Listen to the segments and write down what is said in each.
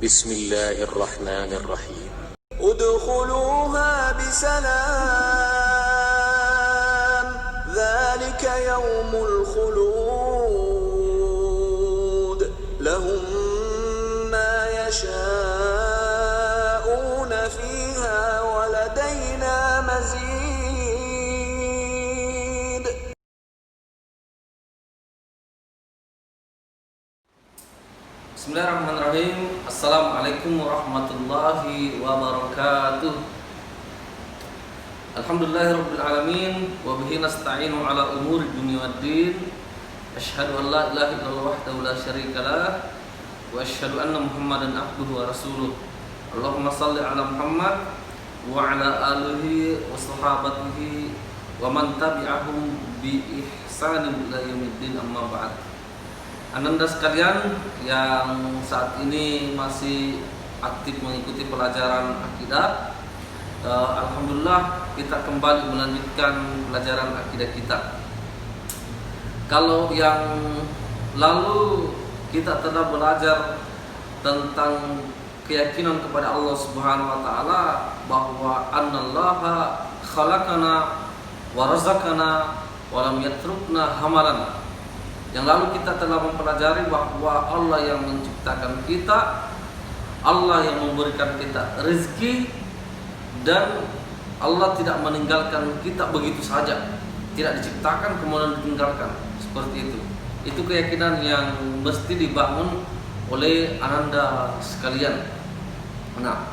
Bismillahirrahmanirrahim. ادخلوها بسلام ذلك يوم الخلود لهم ما يشاءون فيها ولدينا مزيد. Bismillahirrahmanirrahim. Assalamualaikum warahmatullahi wabarakatuh. Alhamdulillahirabbil alamin wa bihi nasta'inu ala umuri dunya waddin. Asyhadu an la ilaha illallah wahdahu la syarikalah wa asyhadu anna Muhammadan abduhu wa rasuluh. Allahumma shalli ala Muhammad wa ala alihi wa sahabatihi wa man tabi'ahum bi ihsanin ila yaumiddin, amma ba'd. Ananda sekalian yang saat ini masih aktif mengikuti pelajaran akidah, alhamdulillah kita kembali melanjutkan pelajaran akidah kita. Kalau yang lalu kita telah belajar tentang keyakinan kepada Allah Subhanahu wa taala bahwa annallaha khalaqana wa razaqana wa lam yatrukna hamalan. Yang lalu kita telah mempelajari bahwa Allah yang menciptakan kita, Allah yang memberikan kita rezeki, dan Allah tidak meninggalkan kita begitu saja, tidak diciptakan kemudian ditinggalkan, seperti itu. Itu keyakinan yang mesti dibangun oleh ananda sekalian. Nah,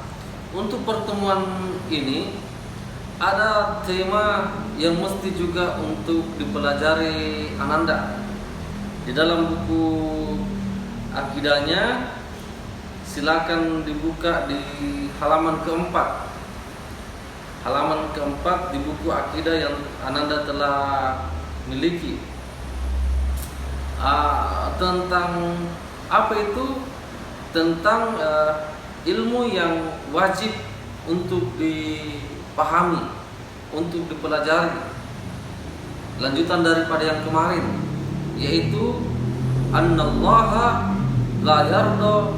untuk pertemuan ini ada tema yang mesti juga untuk dipelajari ananda. Di dalam buku akidahnya silakan dibuka di halaman keempat. Halaman keempat di buku akidah yang ananda telah miliki. Tentang apa itu? Tentang ilmu yang wajib untuk dipahami, untuk dipelajari. Lanjutan daripada yang kemarin, yaitu annallaha la yarda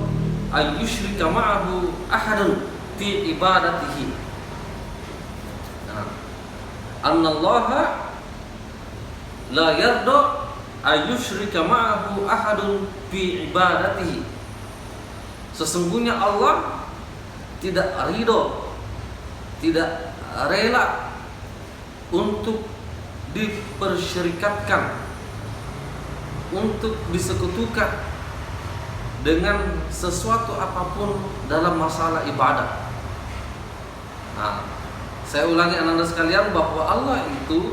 ay yushrika ma'ahu ahadun fi ibadatihi. Annallaha la yarda ay yushrika ma'ahu ahadun fi ibadatihi. Sesungguhnya Allah tidak ridho, tidak rela untuk dipersyirikatkan, untuk disekutukan dengan sesuatu apapun dalam masalah ibadah. Nah, saya ulangi ananda sekalian bahwa Allah itu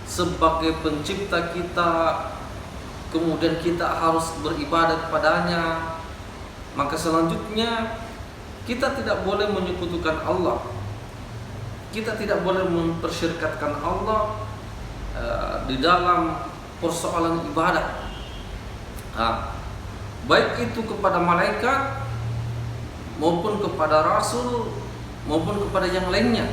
sebagai pencipta kita, kemudian kita harus beribadah kepadanya. Maka selanjutnya kita tidak boleh menyekutukan Allah. Kita tidak boleh mempersyirikatkan Allah di dalam persoalan ibadah. Baik itu kepada malaikat maupun kepada rasul maupun kepada yang lainnya.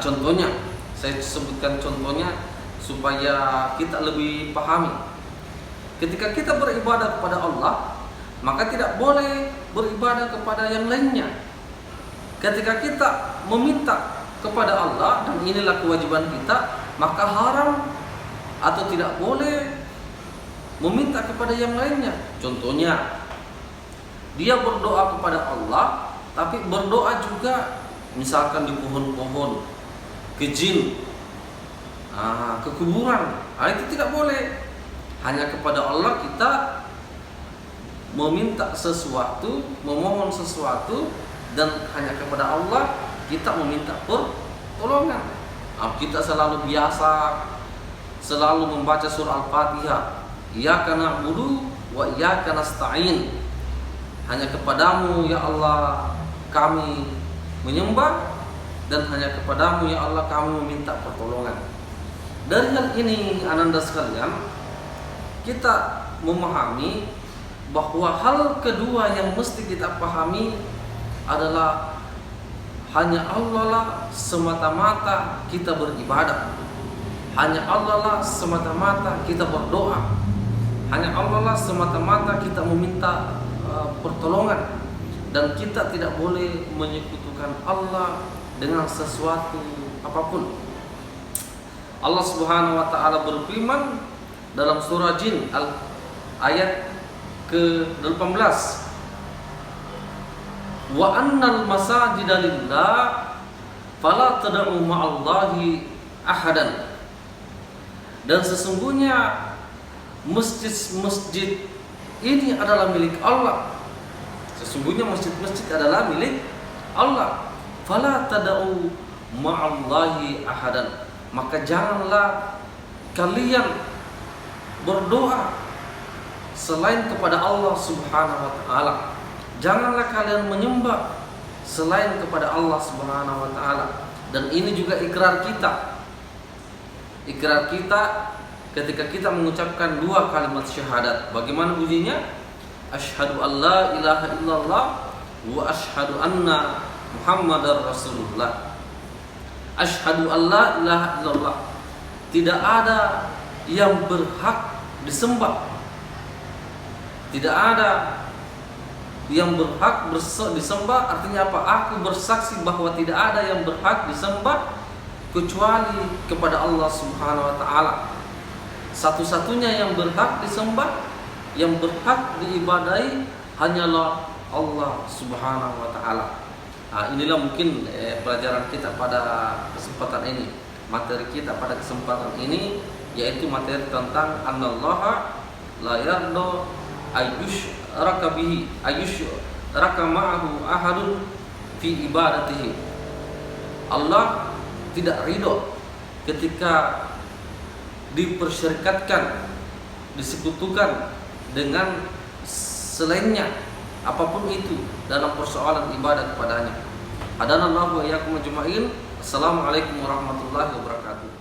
Contohnya, saya sebutkan contohnya supaya kita lebih pahami. Ketika kita beribadah kepada Allah, maka tidak boleh beribadah kepada yang lainnya. Ketika kita meminta kepada Allah, dan inilah kewajiban kita, maka haram atau tidak boleh meminta kepada yang lainnya. Contohnya, dia berdoa kepada Allah, tapi berdoa juga misalkan di pohon-pohon, ke jin, ke kuburan. Itu tidak boleh. Hanya kepada Allah kita meminta sesuatu, memohon sesuatu, dan hanya kepada Allah kita meminta pertolongan. Kita selalu membaca surah Al-Fatihah. Iyyaka na'budu wa iyyaka nasta'in. Hanya kepadamu ya Allah kami menyembah, dan hanya kepadamu ya Allah kami meminta pertolongan. Dari hal ini ananda sekalian, kita memahami bahwa hal kedua yang mesti kita pahami adalah hanya Allah lah semata-mata kita beribadah. Hanya Allah lah semata-mata kita berdoa. Hanya Allah lah semata-mata kita meminta pertolongan. dan kita tidak boleh menyekutukan Allah dengan sesuatu apapun. Allah Subhanahu wa taala berfirman dalam surah Jin ayat ke-18, wa annal masajida lillah fala tad'u ma'allahi ahadan. Dan sesungguhnya masjid-masjid ini adalah milik Allah. Sesungguhnya masjid-masjid adalah milik Allah. Fala tad'u ma'allahi ahadan. Maka janganlah kalian berdoa selain kepada Allah Subhanahu wa taala. Janganlah kalian menyembah selain kepada Allah Subhanahu wa taala. Dan ini juga ikrar kita. Ikrar kita ketika kita mengucapkan dua kalimat syahadat. Bagaimana bunyinya? Asyhadu an la ilaha illallah wa asyhadu anna Muhammadar Rasulullah. Asyhadu an la ilaha illallah. Tidak ada yang berhak disembah. Tidak ada yang berhak disembah. Artinya apa? Aku bersaksi bahwa tidak ada yang berhak disembah kecuali kepada Allah Subhanahu wa taala. Satu-satunya yang berhak disembah, yang berhak diibadahi hanyalah Allah Subhanahu wa taala. Nah, inilah mungkin pelajaran kita pada kesempatan ini. Materi kita pada kesempatan ini yaitu materi tentang anallaha la yarda ayyushraka bihi ayyushraka ma'ahu ahadun fi ibadatihi. Allah tidak ridho ketika dipersyirikatkan, disekutukan dengan selainnya apapun itu dalam persoalan ibadah kepadanya. Hadanallahu wa iyyakum ajma'in. Assalamualaikum warahmatullahi wabarakatuh.